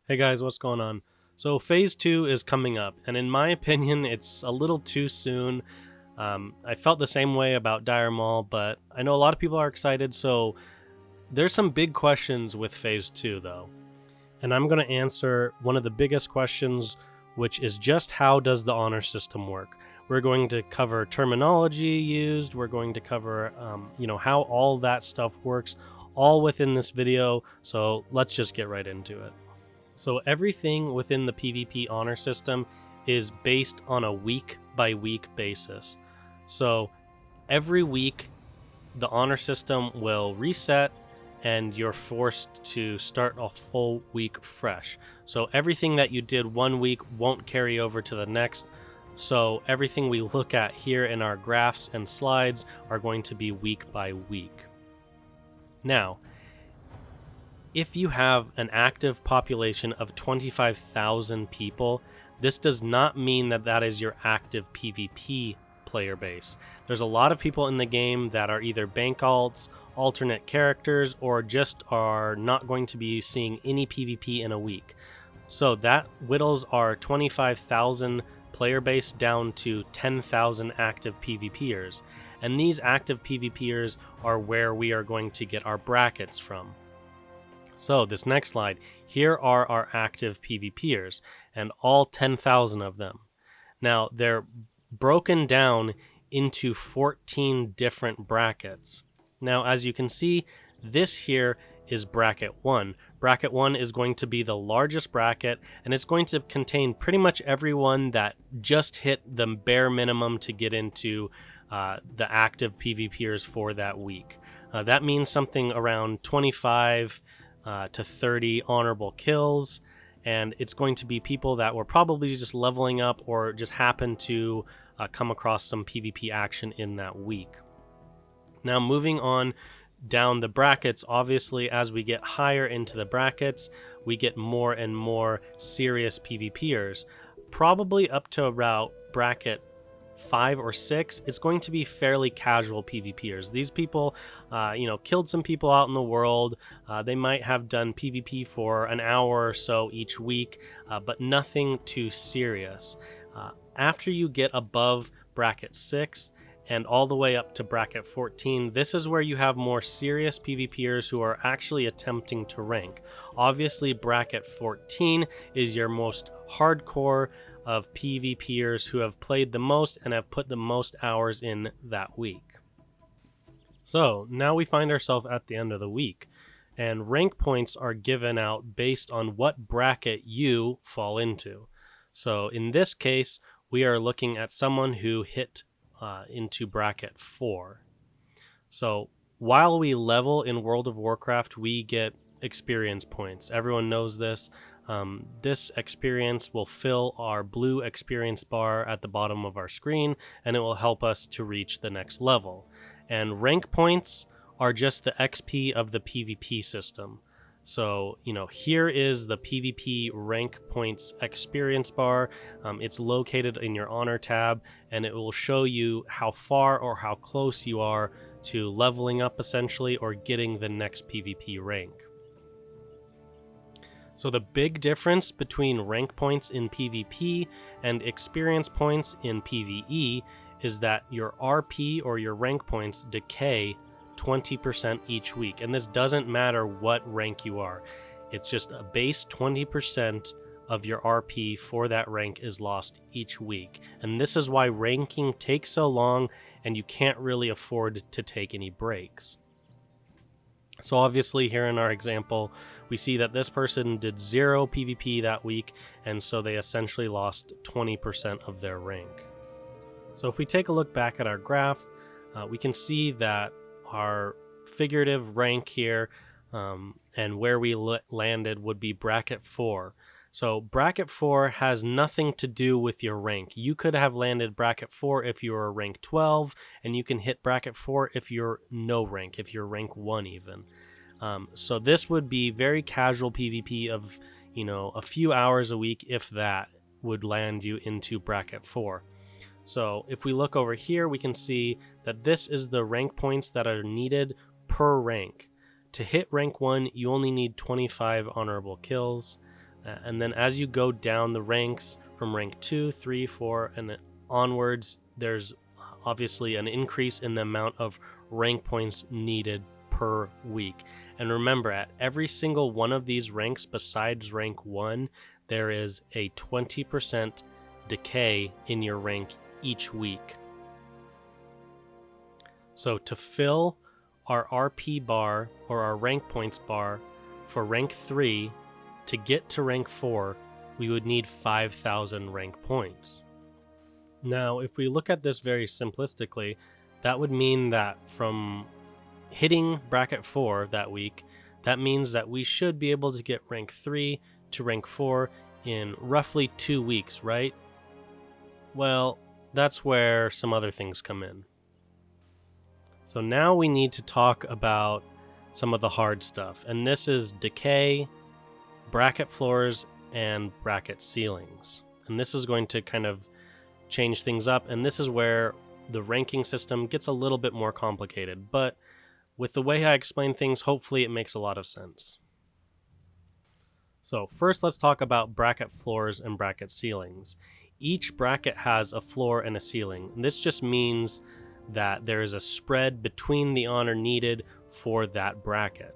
Hey guys, what's going on? So phase 2 is coming up, and in my opinion, it's a little too soon. I felt the same way about Dire Mall, but I know a lot of people are excited, so there's some big questions with phase 2 though. And I'm going to answer one of the biggest questions, which is just how does the honor system work? We're going to cover terminology used, we're going to cover how all that stuff works, all within this video, so let's just get right into it. So everything within the PvP honor system is based on a week by week basis. So every week the honor system will reset and you're forced to start a full week fresh. So everything that you did one week won't carry over to the next. So everything we look at here in our graphs and slides are going to be week by week. Now, if you have an active population of 25,000 people, this does not mean that that is your active PvP player base. There's a lot of people in the game that are either bank alts, alternate characters, or just are not going to be seeing any PvP in a week. So that whittles our 25,000 player base down to 10,000 active PvPers. And these active PvPers are where we are going to get our brackets from. So this next slide, here are our active PvPers, and all 10,000 of them. Now they're broken down into 14 different brackets. Now as you can see, this here is bracket 1. Bracket 1 is going to be the largest bracket, and it's going to contain pretty much everyone that just hit the bare minimum to get into the active PvPers for that week. That means something around 25 to 30 honorable kills, and it's going to be people that were probably just leveling up or just happened to come across some PvP action in that week. Now moving on down the brackets, obviously as we get higher into the brackets, we get more and more serious PvPers. Probably up to about bracket 5 or 6, it's going to be fairly casual PvPers. These people, killed some people out in the world. They might have done PvP for an hour or so each week, but nothing too serious. After you get above bracket 6 and all the way up to bracket 14, this is where you have more serious PvPers who are actually attempting to rank. Obviously, bracket 14 is your most hardcore of PvPers who have played the most and have put the most hours in that week. So now we find ourselves at the end of the week, and rank points are given out based on what bracket you fall into. So in this case, we are looking at someone who hit into bracket 4. So while we level in World of Warcraft, we get experience points. Everyone knows this. This experience will fill our blue experience bar at the bottom of our screen, and it will help us to reach the next level. And rank points are just the XP of the PvP system. So, here is the PvP rank points experience bar. It's located in your honor tab, and it will show you how far or how close you are to leveling up essentially or getting the next PvP rank. So the big difference between rank points in PvP and experience points in PvE is that your RP or your rank points decay 20% each week. And this doesn't matter what rank you are. It's just a base 20% of your RP for that rank is lost each week. And this is why ranking takes so long and you can't really afford to take any breaks. So obviously here in our example, we see that this person did 0 PvP that week, and so they essentially lost 20% of their rank. So if we take a look back at our graph, we can see that our figurative rank here and where we landed would be bracket 4. So bracket 4 has nothing to do with your rank. You could have landed bracket 4 if you were rank 12, and you can hit bracket 4 if you're no rank, if you're rank 1 even. So this would be very casual PvP of, a few hours a week, if that, would land you into bracket 4. So if we look over here, we can see that this is the rank points that are needed per rank. To hit rank 1, you only need 25 honorable kills. And then as you go down the ranks from rank 2, 3, 4, and onwards, there's obviously an increase in the amount of rank points needed per week. And remember, at every single one of these ranks besides rank 1, there is a 20% decay in your rank each week. So to fill our RP bar, or our rank points bar, for rank 3, to get to rank 4, we would need 5,000 rank points. Now, if we look at this very simplistically, that would mean that from hitting bracket 4 that week, that means that we should be able to get rank 3 to rank 4 in roughly 2 weeks, right? Well, that's where some other things come in. So now we need to talk about some of the hard stuff, and this is decay, bracket floors, and bracket ceilings. And this is going to kind of change things up, and this is where the ranking system gets a little bit more complicated, but with the way I explain things, hopefully it makes a lot of sense. So first, let's talk about bracket floors and bracket ceilings. Each bracket has a floor and a ceiling, and this just means that there is a spread between the honor needed for that bracket.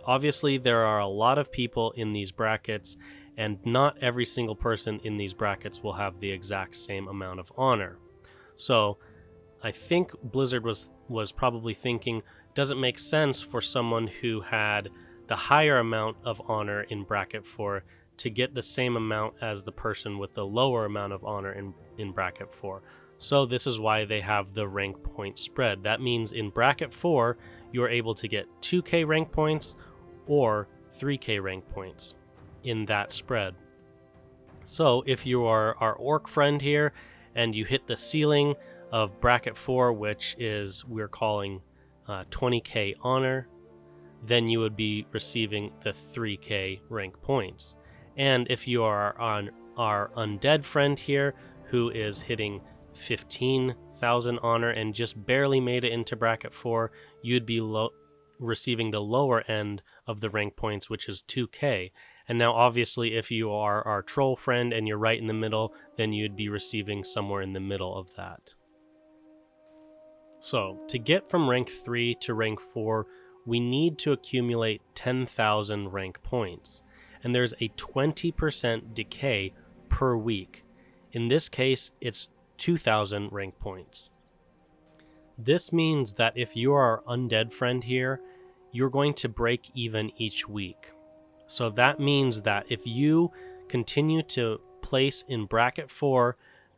Obviously, there are a lot of people in these brackets, and not every single person in these brackets will have the exact same amount of honor. So I think Blizzard was probably thinking, does it make sense for someone who had the higher amount of honor in bracket 4 to get the same amount as the person with the lower amount of honor in bracket 4? So this is why they have the rank point spread. That means in bracket 4, you're able to get 2k rank points or 3k rank points in that spread. So if you are our orc friend here and you hit the ceiling of bracket 4, which is we're calling 20k honor, then you would be receiving the 3k rank points. And if you are on our undead friend here who is hitting 15,000 honor and just barely made it into bracket 4, you'd be receiving the lower end of the rank points, which is 2k. And now obviously if you are our troll friend and you're right in the middle, then you'd be receiving somewhere in the middle of that. So to get from rank 3 to rank 4, we need to accumulate 10,000 rank points. And there's a 20% decay per week. In this case, it's 2,000 rank points. This means that if you are our undead friend here, you're going to break even each week. So that means that if you continue to place in bracket 4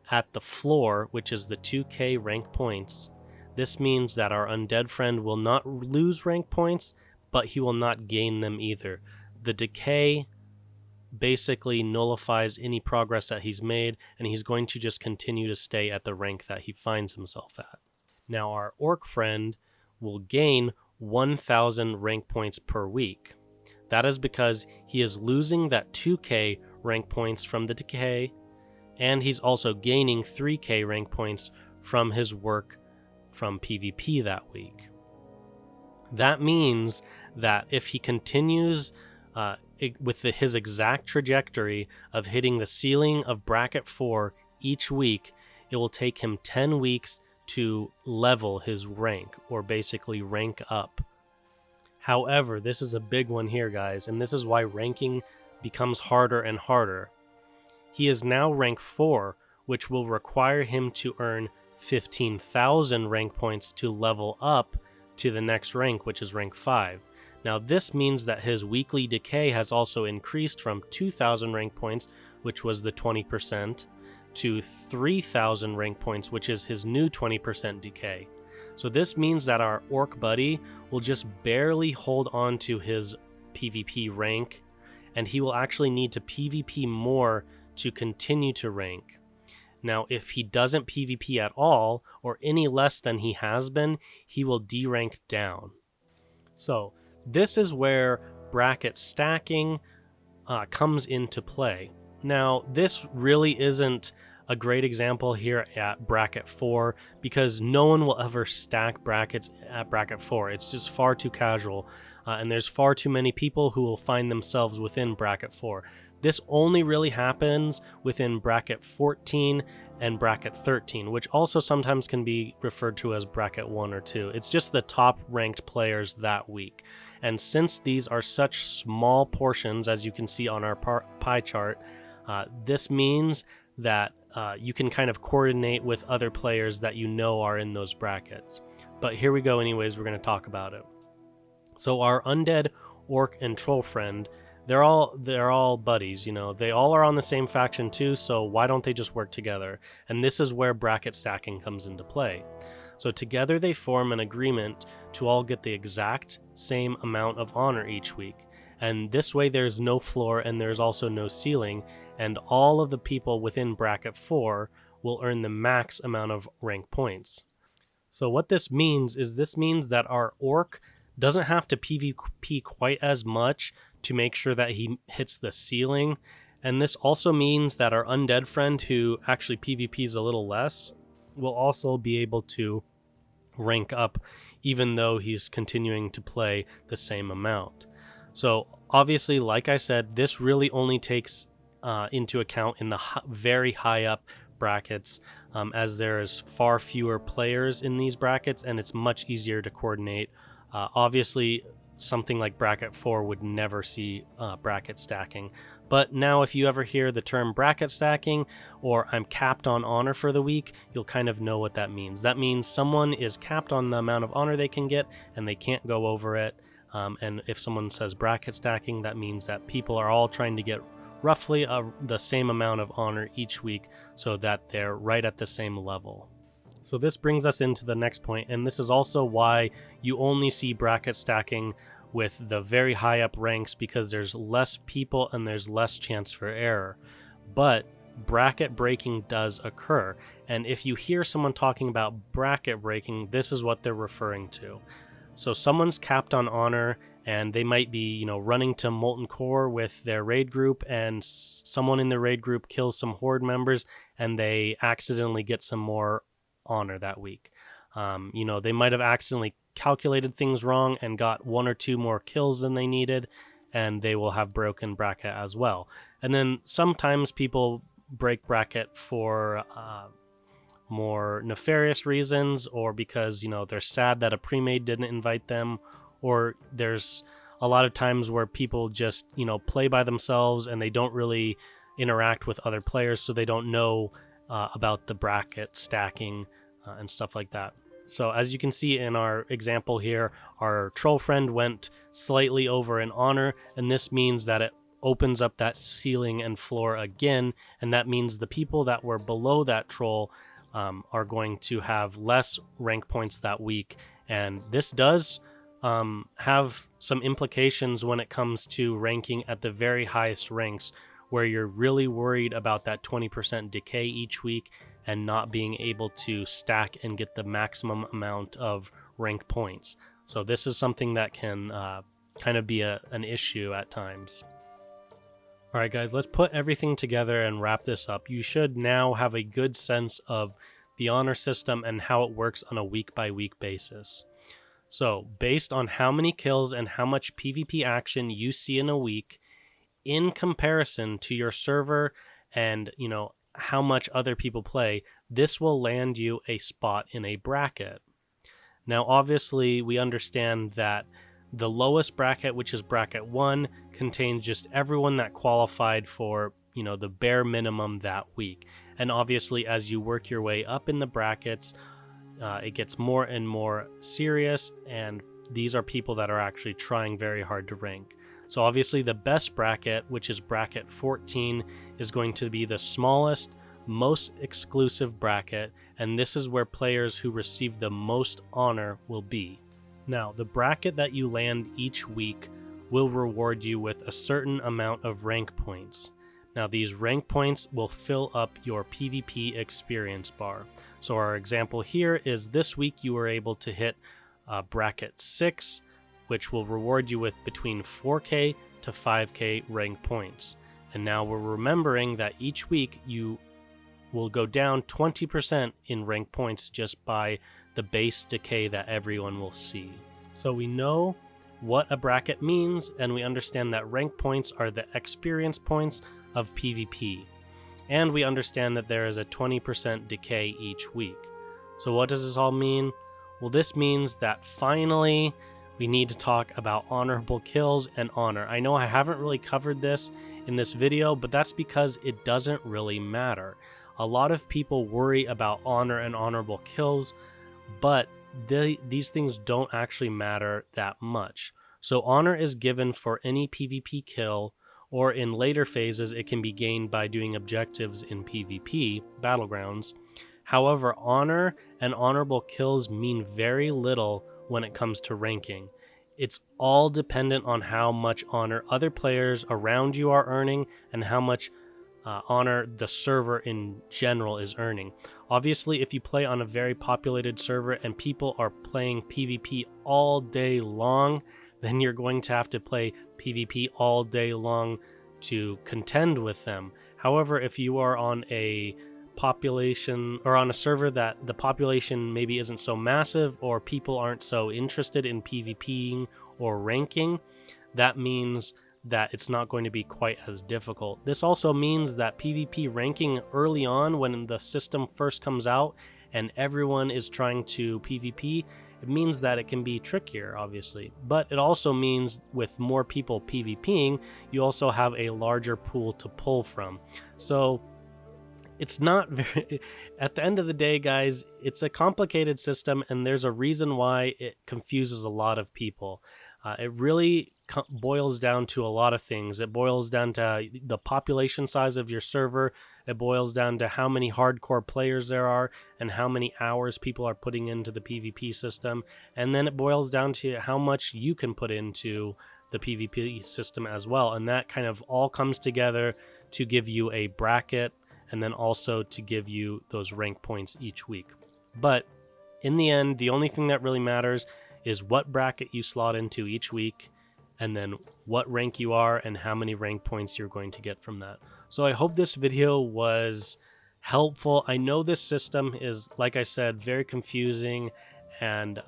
at the floor, which is the 2k rank points, this means that our undead friend will not lose rank points, but he will not gain them either. The decay basically nullifies any progress that he's made, and he's going to just continue to stay at the rank that he finds himself at. Now our orc friend will gain 1,000 rank points per week. That is because he is losing that 2k rank points from the decay, and he's also gaining 3k rank points from his work from PvP that week. That means that if he continues with his exact trajectory of hitting the ceiling of bracket 4 each week, it will take him 10 weeks to level his rank, or basically rank up. However, this is a big one here, guys, and this is why ranking becomes harder and harder. He is now rank 4, which will require him to earn 15,000 rank points to level up to the next rank, which is rank 5. Now this means that his weekly decay has also increased from 2,000 rank points, which was the 20%, to 3,000 rank points, which is his new 20% decay. So this means that our orc buddy will just barely hold on to his PvP rank, and he will actually need to PvP more to continue to rank. Now, if he doesn't PvP at all, or any less than he has been, he will derank down. So this is where bracket stacking comes into play. Now, this really isn't a great example here at bracket 4, because no one will ever stack brackets at bracket 4. It's just far too casual, and there's far too many people who will find themselves within bracket 4. This only really happens within bracket 14 and bracket 13, which also sometimes can be referred to as bracket 1 or 2. It's just the top ranked players that week. And since these are such small portions, as you can see on our pie chart, this means that you can kind of coordinate with other players that you know are in those brackets. But here we go anyways, we're going to talk about it. So our undead, orc, and troll friend, they're all buddies, you know. They all are on the same faction too, so why don't they just work together? And this is where bracket stacking comes into play. So together they form an agreement to all get the exact same amount of honor each week. And this way there's no floor and there's also no ceiling, and all of the people within bracket 4 will earn the max amount of rank points. So what this means that our orc doesn't have to PvP quite as much to make sure that he hits the ceiling. And this also means that our undead friend, who actually PvPs a little less, will also be able to rank up even though he's continuing to play the same amount. So obviously, like I said, this really only takes into account in the very high up brackets, as there's far fewer players in these brackets and it's much easier to coordinate. Obviously, something like bracket 4 would never see bracket stacking. But now if you ever hear the term bracket stacking or I'm capped on honor for the week, you'll kind of know what that means. That means someone is capped on the amount of honor they can get and they can't go over it. And if someone says bracket stacking, that means that people are all trying to get roughly the same amount of honor each week so that they're right at the same level. So this brings us into the next point, and this is also why you only see bracket stacking with the very high up ranks, because there's less people and there's less chance for error. But bracket breaking does occur, and if you hear someone talking about bracket breaking, this is what they're referring to. So someone's capped on honor and they might be, running to Molten Core with their raid group, and someone in the raid group kills some horde members and they accidentally get some more honor that week. They might have accidentally calculated things wrong and got 1 or 2 more kills than they needed, and they will have broken bracket as well. And then sometimes people break bracket for more nefarious reasons, or because they're sad that a pre-made didn't invite them, or there's a lot of times where people just play by themselves and they don't really interact with other players, so they don't know about the bracket stacking and stuff like that. So as you can see in our example here, our troll friend went slightly over in honor, and this means that it opens up that ceiling and floor again, and that means the people that were below that troll are going to have less rank points that week. And this does have some implications when it comes to ranking at the very highest ranks, where you're really worried about that 20% decay each week and not being able to stack and get the maximum amount of rank points. So this is something that can kind of be an issue at times. Alright guys, let's put everything together and wrap this up. You should now have a good sense of the honor system and how it works on a week-by-week basis. So, based on how many kills and how much PvP action you see in a week, in comparison to your server and, how much other people play, this will land you a spot in a bracket. Now, obviously, we understand that the lowest bracket, which is bracket 1, contains just everyone that qualified for, the bare minimum that week. And obviously, as you work your way up in the brackets, it gets more and more serious, and these are people that are actually trying very hard to rank. So obviously the best bracket, which is bracket 14, is going to be the smallest, most exclusive bracket, and this is where players who receive the most honor will be. Now, the bracket that you land each week will reward you with a certain amount of rank points. Now, these rank points will fill up your PvP experience bar. So our example here is this week you were able to hit bracket 6, which will reward you with between 4k to 5k rank points. And now we're remembering that each week you will go down 20% in rank points just by the base decay that everyone will see. So we know what a bracket means, and we understand that rank points are the experience points of PvP. And we understand that there is a 20% decay each week. So what does this all mean? Well, this means that finally we need to talk about honorable kills and honor. I know I haven't really covered this in this video, but that's because it doesn't really matter. A lot of people worry about honor and honorable kills, but these things don't actually matter that much. So honor is given for any PvP kill, or in later phases it can be gained by doing objectives in PvP battlegrounds. However, honor and honorable kills mean very little when it comes to ranking. It's all dependent on how much honor other players around you are earning and how much honor the server in general is earning. Obviously, if you play on a very populated server and people are playing PvP all day long, then you're going to have to play PvP all day long to contend with them. However, if you are on a population or on a server that the population maybe isn't so massive, or people aren't so interested in PvPing or ranking, that means that it's not going to be quite as difficult. This also means that PvP ranking early on, when the system first comes out and everyone is trying to PvP, it means that it can be trickier, obviously. But it also means with more people PvPing, you also have a larger pool to pull from. So it's not very, at the end of the day, guys, it's a complicated system, and there's a reason why it confuses a lot of people. It really boils down to a lot of things. It boils down to the population size of your server. It boils down to how many hardcore players there are and how many hours people are putting into the PvP system. And then it boils down to how much you can put into the PvP system as well. And that kind of all comes together to give you a bracket, and then also to give you those rank points each week. But in the end, the only thing that really matters is what bracket you slot into each week, and then what rank you are and how many rank points you're going to get from that. So I hope this video was helpful. I know this system is, like I said, very confusing and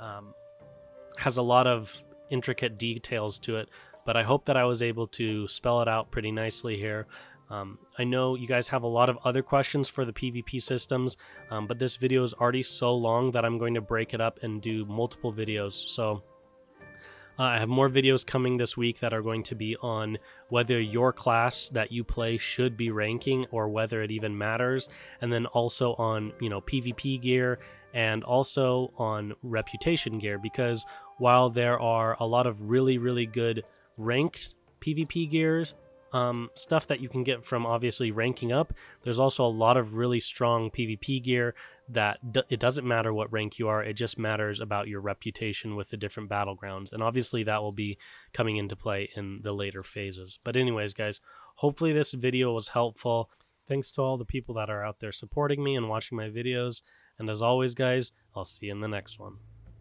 has a lot of intricate details to it, but I hope that I was able to spell it out pretty nicely here. I know you guys have a lot of other questions for the PvP systems, but this video is already so long that I'm going to break it up and do multiple videos. So I have more videos coming this week that are going to be on whether your class that you play should be ranking or whether it even matters, and then also on, PvP gear and also on reputation gear, because while there are a lot of really, really good ranked PvP gears, stuff that you can get from obviously ranking up, there's also a lot of really strong PvP gear that it doesn't matter what rank you are, it just matters about your reputation with the different battlegrounds, and obviously that will be coming into play in the later phases. But anyways, guys, hopefully this video was helpful. Thanks to all the people that are out there supporting me and watching my videos, and as always, guys, I'll see you in the next one.